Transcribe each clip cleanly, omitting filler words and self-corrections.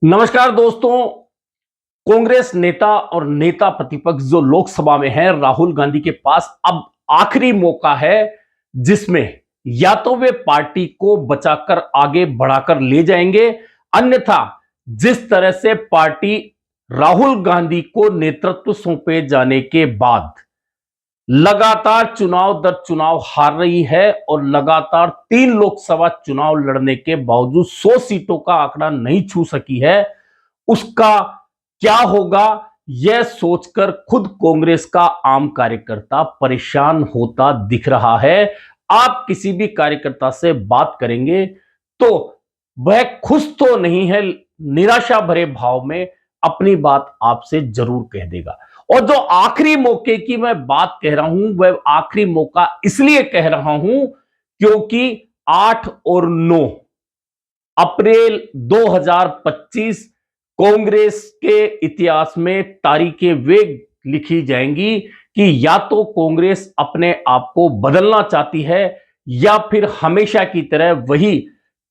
नमस्कार दोस्तों। कांग्रेस नेता और नेता प्रतिपक्ष जो लोकसभा में हैं, राहुल गांधी के पास अब आखिरी मौका है जिसमें या तो वे पार्टी को बचाकर आगे बढ़ाकर ले जाएंगे, अन्यथा जिस तरह से पार्टी राहुल गांधी को नेतृत्व सौंपे जाने के बाद लगातार चुनाव दर चुनाव हार रही है और लगातार 3 लोकसभा चुनाव लड़ने के बावजूद 100 सीटों का आंकड़ा नहीं छू सकी है, उसका क्या होगा यह सोचकर खुद कांग्रेस का आम कार्यकर्ता परेशान होता दिख रहा है। आप किसी भी कार्यकर्ता से बात करेंगे तो वह खुश तो नहीं है, निराशा भरे भाव में अपनी बात आपसे जरूर कह देगा। और जो आखिरी मौके की मैं बात कह रहा हूं, वह आखिरी मौका इसलिए कह रहा हूं क्योंकि 8 और 9 अप्रैल 2025 कांग्रेस के इतिहास में तारीखें वे लिखी जाएंगी कि या तो कांग्रेस अपने आप को बदलना चाहती है या फिर हमेशा की तरह वही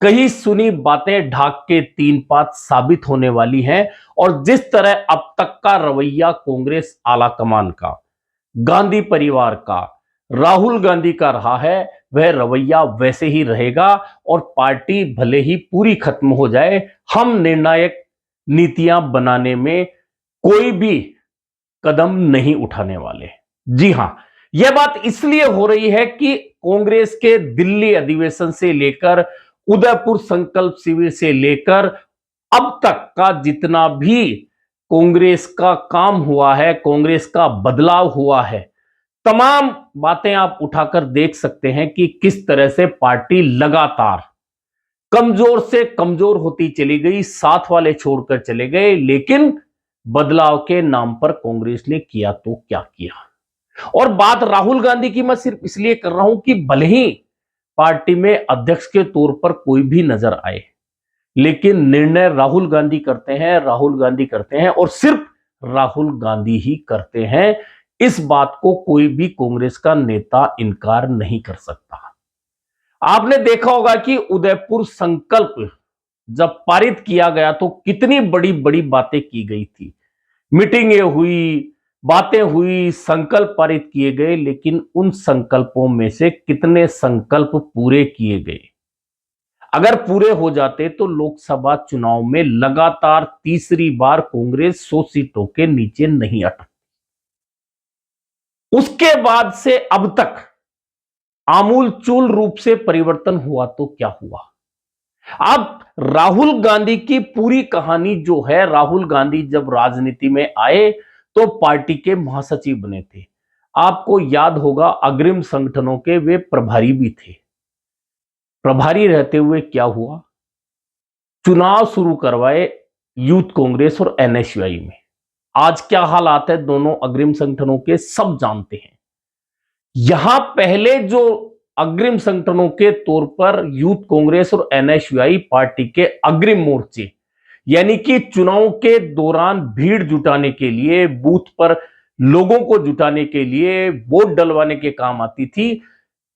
कही सुनी बातें ढाक के तीन पात साबित होने वाली हैं। और जिस तरह अब तक का रवैया कांग्रेस आला कमान का, गांधी परिवार का, राहुल गांधी का रहा है, वह रवैया वैसे ही रहेगा और पार्टी भले ही पूरी खत्म हो जाए, हम निर्णायक नीतियां बनाने में कोई भी कदम नहीं उठाने वाले। जी हां, यह बात इसलिए हो रही है कि कांग्रेस के दिल्ली अधिवेशन से लेकर उदयपुर संकल्प शिविर से लेकर अब तक का जितना भी कांग्रेस का काम हुआ है, कांग्रेस का बदलाव हुआ है, तमाम बातें आप उठाकर देख सकते हैं कि किस तरह से पार्टी लगातार कमजोर से कमजोर होती चली गई, साथ वाले छोड़कर चले गए, लेकिन बदलाव के नाम पर कांग्रेस ने किया तो क्या किया। और बात राहुल गांधी की मैं सिर्फ इसलिए कर रहा हूं कि भले ही पार्टी में अध्यक्ष के तौर पर कोई भी नजर आए, लेकिन निर्णय राहुल गांधी करते हैं, राहुल गांधी करते हैं और सिर्फ राहुल गांधी ही करते हैं। इस बात को कोई भी कांग्रेस का नेता इनकार नहीं कर सकता। आपने देखा होगा कि उदयपुर संकल्प जब पारित किया गया तो कितनी बड़ी बड़ी बातें की गई थी, मीटिंगें हुई, बातें हुई, संकल्प पारित किए गए, लेकिन उन संकल्पों में से कितने संकल्प पूरे किए गए। अगर पूरे हो जाते तो लोकसभा चुनाव में लगातार तीसरी बार कांग्रेस 100 सीटों के नीचे नहीं अटक। उसके बाद से अब तक आमूलचूल रूप से परिवर्तन हुआ तो क्या हुआ। अब राहुल गांधी की पूरी कहानी जो है, राहुल गांधी जब राजनीति में आए तो पार्टी के महासचिव बने थे। आपको याद होगा अग्रिम संगठनों के वे प्रभारी भी थे। प्रभारी रहते हुए क्या हुआ, चुनाव शुरू करवाए यूथ कांग्रेस और एनएसयूआई में। आज क्या हालात है दोनों अग्रिम संगठनों के, सब जानते हैं। यहां पहले जो अग्रिम संगठनों के तौर पर यूथ कांग्रेस और एनएसयूआई पार्टी के अग्रिम मोर्चे, यानी कि चुनाव के दौरान भीड़ जुटाने के लिए, बूथ पर लोगों को जुटाने के लिए, वोट डलवाने के काम आती थी।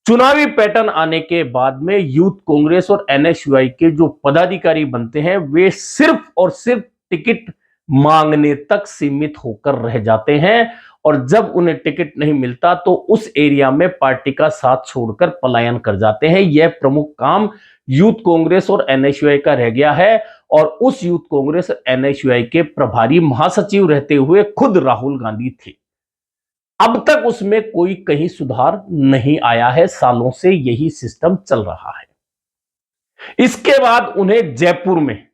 चुनावी पैटर्न आने के बाद में यूथ कांग्रेस और एनएसयूआई के जो पदाधिकारी बनते हैं वे सिर्फ और सिर्फ टिकट मांगने तक सीमित होकर रह जाते हैं और जब उन्हें टिकट नहीं मिलता तो उस एरिया में पार्टी का साथ छोड़कर पलायन कर जाते हैं। यह प्रमुख काम यूथ कांग्रेस और एनएसयूआई का रह गया है और उस यूथ कांग्रेस एनएसयूआई के प्रभारी महासचिव रहते हुए खुद राहुल गांधी थे। अब तक उसमें कोई कहीं सुधार नहीं आया है, सालों से यही सिस्टम चल रहा है। इसके बाद उन्हें जयपुर में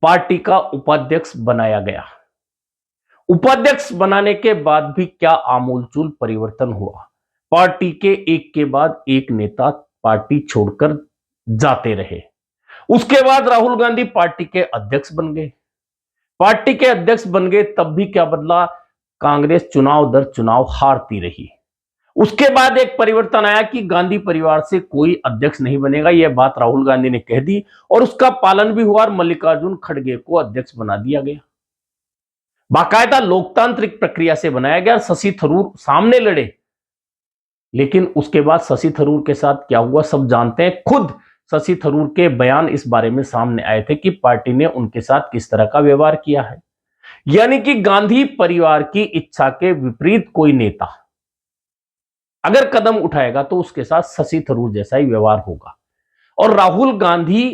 पार्टी का उपाध्यक्ष बनाया गया। उपाध्यक्ष बनाने के बाद भी क्या आमूलचूल परिवर्तन हुआ। पार्टी के एक के बाद एक नेता पार्टी छोड़कर जाते रहे। उसके बाद राहुल गांधी पार्टी के अध्यक्ष बन गए। पार्टी के अध्यक्ष बन गए तब भी क्या बदला, कांग्रेस चुनाव दर चुनाव हारती रही। उसके बाद एक परिवर्तन आया कि गांधी परिवार से कोई अध्यक्ष नहीं बनेगा, यह बात राहुल गांधी ने कह दी और उसका पालन भी हुआ और मल्लिकार्जुन खड़गे को अध्यक्ष बना दिया गया। बाकायदा लोकतांत्रिक प्रक्रिया से बनाया गया। शशि थरूर सामने लड़े, लेकिन उसके बाद शशि थरूर के साथ क्या हुआ सब जानते हैं। खुद शशि थरूर के बयान इस बारे में सामने आए थे कि पार्टी ने उनके साथ किस तरह का व्यवहार किया है। यानी कि गांधी परिवार की इच्छा के विपरीत कोई नेता अगर कदम उठाएगा तो उसके साथ शशि थरूर जैसा ही व्यवहार होगा। और राहुल गांधी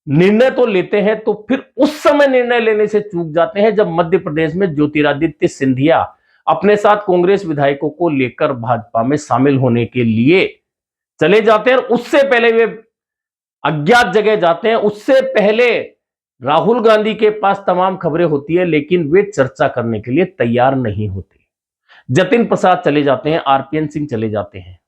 निर्णय तो लेते हैं तो फिर उस समय निर्णय लेने से चूक जाते हैं जब मध्य प्रदेश में ज्योतिरादित्य सिंधिया अपने साथ कांग्रेस विधायकों को लेकर भाजपा में शामिल होने के लिए चले जाते हैं। उससे पहले वे अज्ञात जगह जाते हैं, उससे पहले राहुल गांधी के पास तमाम खबरें होती है लेकिन वे चर्चा करने के लिए तैयार नहीं होते। जतिन प्रसाद चले जाते हैं, आरपीएन सिंह चले जाते हैं।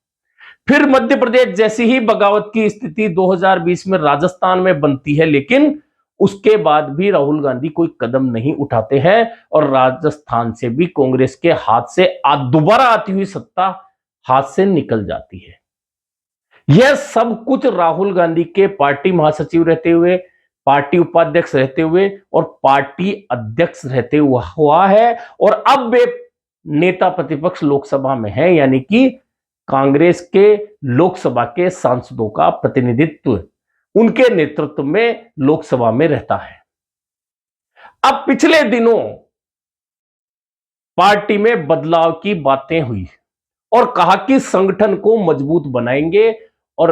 फिर मध्य प्रदेश जैसी ही बगावत की स्थिति 2020 में राजस्थान में बनती है, लेकिन उसके बाद भी राहुल गांधी कोई कदम नहीं उठाते हैं और राजस्थान से भी कांग्रेस के हाथ से दोबारा आती हुई सत्ता हाथ से निकल जाती है। यह सब कुछ राहुल गांधी के पार्टी महासचिव रहते हुए, पार्टी उपाध्यक्ष रहते हुए और पार्टी अध्यक्ष रहते हुआ है। और अब वे नेता प्रतिपक्ष लोकसभा में है, यानी कि कांग्रेस के लोकसभा के सांसदों का प्रतिनिधित्व उनके नेतृत्व में लोकसभा में रहता है। अब पिछले दिनों पार्टी में बदलाव की बातें हुई और कहा कि संगठन को मजबूत बनाएंगे और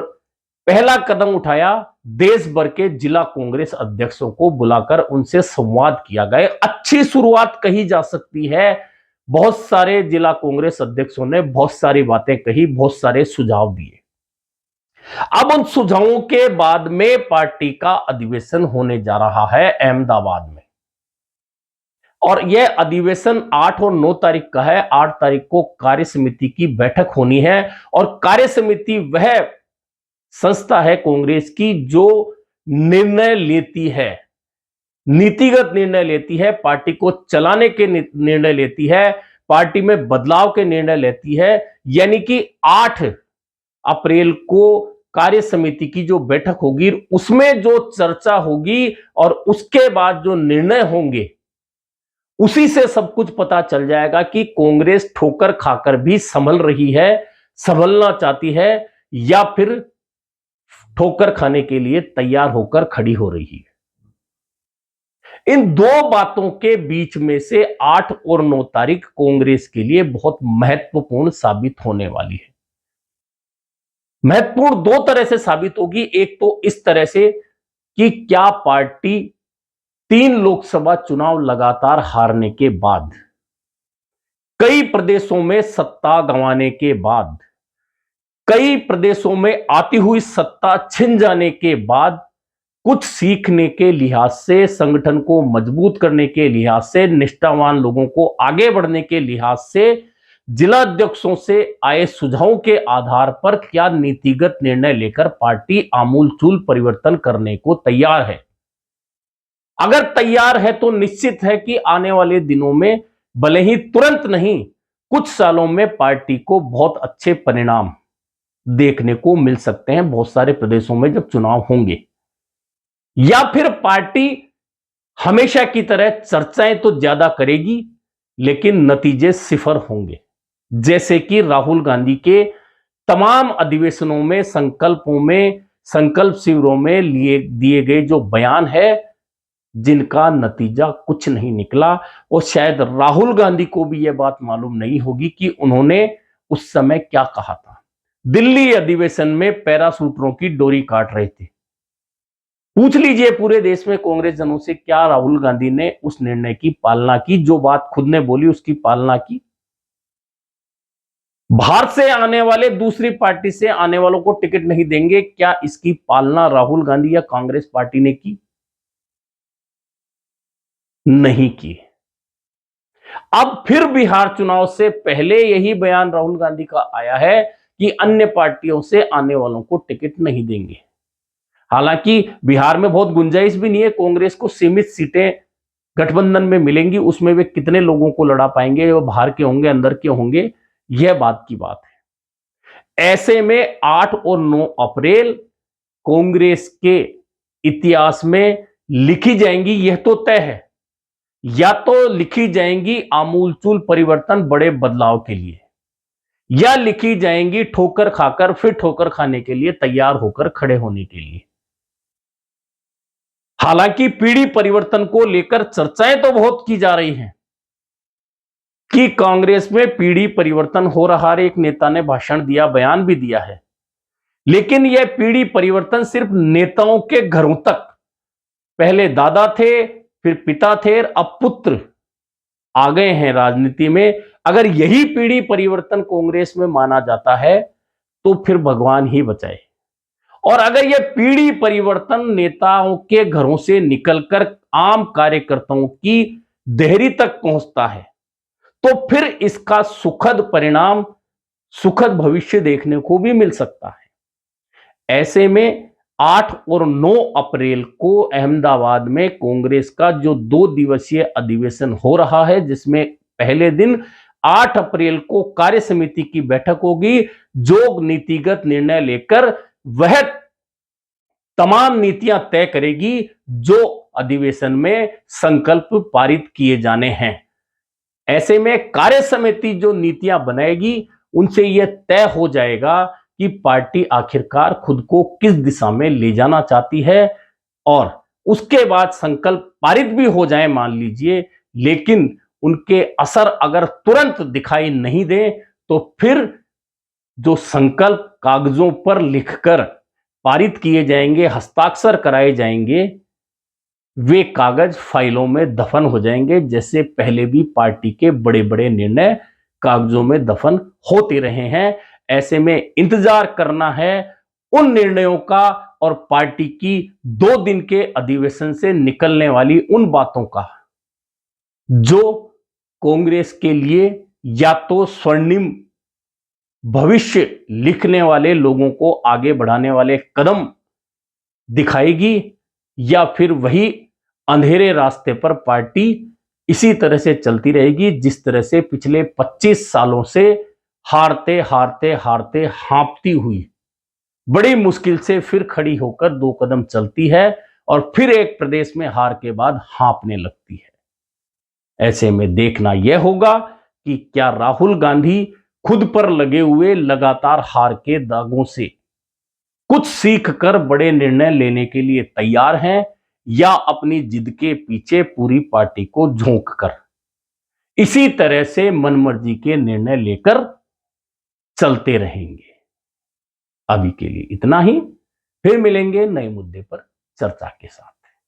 पहला कदम उठाया, देश भर के जिला कांग्रेस अध्यक्षों को बुलाकर उनसे संवाद किया गया। अच्छी शुरुआत कही जा सकती है। बहुत सारे जिला कांग्रेस अध्यक्षों ने बहुत सारी बातें कही, बहुत सारे सुझाव दिए। अब उन सुझावों के बाद में पार्टी का अधिवेशन होने जा रहा है अहमदाबाद में और यह अधिवेशन 8 और 9 तारीख का है। 8 तारीख को कार्य समिति की बैठक होनी है और कार्य समिति वह संस्था है कांग्रेस की जो निर्णय लेती है, नीतिगत निर्णय लेती है, पार्टी को चलाने के निर्णय लेती है, पार्टी में बदलाव के निर्णय लेती है। यानी कि 8 अप्रैल को कार्य समिति की जो बैठक होगी उसमें जो चर्चा होगी और उसके बाद जो निर्णय होंगे उसी से सब कुछ पता चल जाएगा कि कांग्रेस ठोकर खाकर भी संभल रही है, संभलना चाहती है या फिर ठोकर खाने के लिए तैयार होकर खड़ी हो रही है। इन दो बातों के बीच में से 8 और 9 तारीख कांग्रेस के लिए बहुत महत्वपूर्ण साबित होने वाली है। महत्वपूर्ण दो तरह से साबित होगी। एक तो इस तरह से कि क्या पार्टी 3 लोकसभा चुनाव लगातार हारने के बाद, कई प्रदेशों में सत्ता गंवाने के बाद, कई प्रदेशों में आती हुई सत्ता छिन जाने के बाद कुछ सीखने के लिहाज से, संगठन को मजबूत करने के लिहाज से, निष्ठावान लोगों को आगे बढ़ने के लिहाज से, जिला अध्यक्षों से आए सुझावों के आधार पर क्या नीतिगत निर्णय लेकर पार्टी आमूलचूल परिवर्तन करने को तैयार है। अगर तैयार है तो निश्चित है कि आने वाले दिनों में, भले ही तुरंत नहीं, कुछ सालों में पार्टी को बहुत अच्छे परिणाम देखने को मिल सकते हैं बहुत सारे प्रदेशों में जब चुनाव होंगे। या फिर पार्टी हमेशा की तरह चर्चाएं तो ज्यादा करेगी लेकिन नतीजे सिफर होंगे, जैसे कि राहुल गांधी के तमाम अधिवेशनों में, संकल्पों में, संकल्प शिविरों में दिए गए जो बयान है जिनका नतीजा कुछ नहीं निकला। और शायद राहुल गांधी को भी यह बात मालूम नहीं होगी कि उन्होंने उस समय क्या कहा था। दिल्ली अधिवेशन में पैराशूटरों की डोरी काट रहे थे। पूछ लीजिए पूरे देश में कांग्रेस जनों से, क्या राहुल गांधी ने उस निर्णय की पालना की, जो बात खुद ने बोली उसकी पालना की? बाहर से आने वाले, दूसरी पार्टी से आने वालों को टिकट नहीं देंगे, क्या इसकी पालना राहुल गांधी या कांग्रेस पार्टी ने की? नहीं की। अब फिर बिहार चुनाव से पहले यही बयान राहुल गांधी का आया है कि अन्य पार्टियों से आने वालों को टिकट नहीं देंगे। हालांकि बिहार में बहुत गुंजाइश भी नहीं है, कांग्रेस को सीमित सीटें गठबंधन में मिलेंगी, उसमें वे कितने लोगों को लड़ा पाएंगे, वो बाहर के होंगे अंदर के होंगे, यह बात की बात है। ऐसे में 8 और 9 अप्रैल कांग्रेस के इतिहास में लिखी जाएंगी, यह तो तय है। या तो लिखी जाएंगी आमूलचूल परिवर्तन, बड़े बदलाव के लिए, या लिखी जाएंगी ठोकर खाकर फिर ठोकर खाने के लिए तैयार होकर खड़े होने के लिए। हालांकि पीढ़ी परिवर्तन को लेकर चर्चाएं तो बहुत की जा रही हैं कि कांग्रेस में पीढ़ी परिवर्तन हो रहा है। एक नेता ने भाषण दिया, बयान भी दिया है, लेकिन यह पीढ़ी परिवर्तन सिर्फ नेताओं के घरों तक, पहले दादा थे, फिर पिता थे, अब पुत्र आ गए हैं राजनीति में। अगर यही पीढ़ी परिवर्तन कांग्रेस में माना जाता है तो फिर भगवान ही बचाए। और अगर यह पीढ़ी परिवर्तन नेताओं के घरों से निकलकर आम कार्यकर्ताओं की देहरी तक पहुंचता है तो फिर इसका सुखद परिणाम, सुखद भविष्य देखने को भी मिल सकता है। ऐसे में 8 और 9 अप्रैल को अहमदाबाद में कांग्रेस का जो 2 दिवसीय अधिवेशन हो रहा है, जिसमें पहले दिन 8 अप्रैल को कार्य समिति की बैठक होगी जो नीतिगत निर्णय लेकर वह तमाम नीतियां तय करेगी जो अधिवेशन में संकल्प पारित किए जाने हैं। ऐसे में कार्य समिति जो नीतियां बनाएगी उनसे यह तय हो जाएगा कि पार्टी आखिरकार खुद को किस दिशा में ले जाना चाहती है। और उसके बाद संकल्प पारित भी हो जाए मान लीजिए, लेकिन उनके असर अगर तुरंत दिखाई नहीं दे तो फिर जो संकल्प कागजों पर लिखकर पारित किए जाएंगे, हस्ताक्षर कराए जाएंगे, वे कागज फाइलों में दफन हो जाएंगे, जैसे पहले भी पार्टी के बड़े बड़े निर्णय कागजों में दफन होते रहे हैं। ऐसे में इंतजार करना है उन निर्णयों का और पार्टी की 2 दिन के अधिवेशन से निकलने वाली उन बातों का जो कांग्रेस के लिए या तो स्वर्णिम भविष्य लिखने वाले, लोगों को आगे बढ़ाने वाले कदम दिखाएगी, या फिर वही अंधेरे रास्ते पर पार्टी इसी तरह से चलती रहेगी जिस तरह से पिछले 25 सालों से हारते हारते हारते हाँफती हुई बड़ी मुश्किल से फिर खड़ी होकर 2 कदम चलती है और फिर एक प्रदेश में हार के बाद हाँफने लगती है। ऐसे में देखना यह होगा कि क्या राहुल गांधी खुद पर लगे हुए लगातार हार के दागों से कुछ सीख कर बड़े निर्णय लेने के लिए तैयार हैं, या अपनी जिद के पीछे पूरी पार्टी को झोंक कर इसी तरह से मनमर्जी के निर्णय लेकर चलते रहेंगे। अभी के लिए इतना ही, फिर मिलेंगे नए मुद्दे पर चर्चा के साथ।